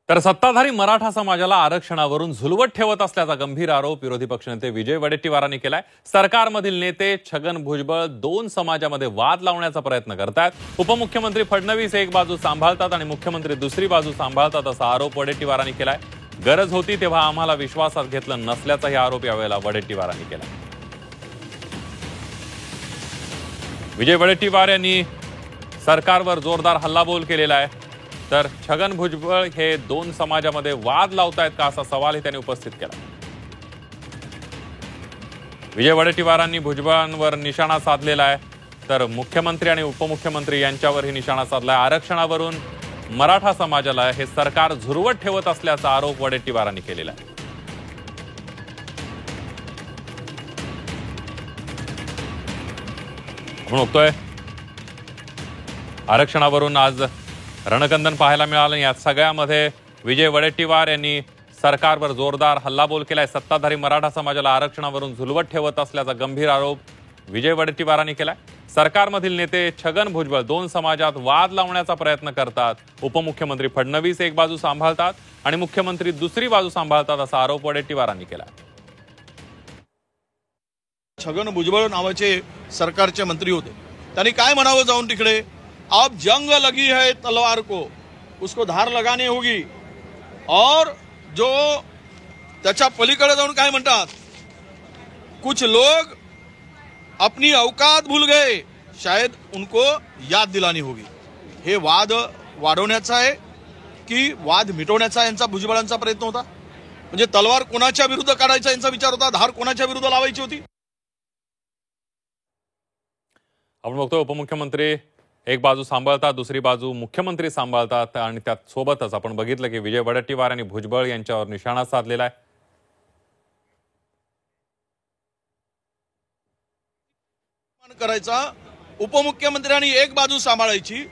तर सत्ताधारी मराठा समाजाला आरक्षणावरून झुलवत ठेवत असल्याचा गंभीर आरोप विरोधी पक्षनेते विजय वडेट्टीवारांनी केलाय। सरकारमधील नेते छगन भुजबळ दोन समाजामध्ये वाद लावण्याचा प्रयत्न करतात। उपमुख्यमंत्री फडणवीस एक बाजू सांभाळतात आणि मुख्यमंत्री दुसरी बाजू सांभाळतात असा आरोप वडेट्टीवारांनी केलाय। गरज होती तेव्हा आम्हाला विश्वासात घेतलं नसल्याचाही आरोप यावेळेला वडेट्टीवारांनी केला। विजय वडेट्टीवार यांनी सरकारवर जोरदार हल्लाबोल केलेला आहे। तर छगन भुजबळ हे दोन समाजामध्ये वाद लावतायत का असा सवालही त्यांनी उपस्थित केला। विजय वडेट्टीवारांनी भुजबळांवर निशाणा साधलेला आहे। तर मुख्यमंत्री आणि उपमुख्यमंत्री यांच्यावरही निशाणा साधलाय। आरक्षणावरून मराठा समाजाला हे सरकार झुरवत ठेवत असल्याचा आरोप वडेट्टीवारांनी केलेला आहे। आपण बघतोय आरक्षणावरून आज रणकंदन पाहायला मिळालं। या सगळ्यामध्ये विजय वडेट्टीवार यांनी सरकारवर जोरदार हल्लाबोल केलाय। सत्ताधारी मराठा समाजाला आरक्षणावरून झुलवत ठेवत असल्याचा गंभीर आरोप विजय वडेट्टीवारांनी केलाय। सरकारमधील नेते छगन भुजबळ दोन समाजात वाद लावण्याचा प्रयत्न करतात। उपमुख्यमंत्री फडणवीस एक बाजू सांभाळतात आणि मुख्यमंत्री दुसरी बाजू सांभाळतात असा आरोप वडेट्टीवारांनी केला। छगन भुजबळ नावाचे सरकारचे मंत्री होते, त्यांनी काय म्हणावं जाऊन तिकडे, अब जंग लगी है तलवार को उसको धार लगानी होगी। और जो त्याच्या पलीकडे जाऊन काय म्हणतात, कुछ लोग अपनी औकात भूल गए, शायद उनको याद दिलानी होगी। हे वाद वाढवण्याचा आहे की वाद मिटवण्याचा यांचा भुजबळांचा प्रयत्न होता? म्हणजे तलवार कोणाच्या विरुद्ध काढायचा यांचा विचार होता, धार कोणाच्या विरुद्ध लावायची होती? आपण बघतो उपमुख्यमंत्री एक बाजू सांभाळतात, दुसरी बाजू मुख्यमंत्री सांभाळतात आणि त्यात सोबतच आपण बघितलं की विजय वडेट्टीवार आणि भुजबळ यांच्यावर निशाणा साधलेला आहे। करायचा, उपमुख्यमंत्र्यांनी एक बाजू सांभाळायची,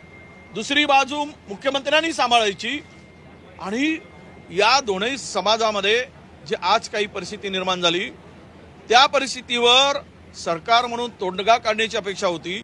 दुसरी बाजू मुख्यमंत्र्यांनी सांभाळायची आणि या दोन्ही समाजामध्ये जे आज काही परिस्थिती निर्माण झाली त्या परिस्थितीवर सरकार म्हणून तोडगा काढण्याची अपेक्षा होती।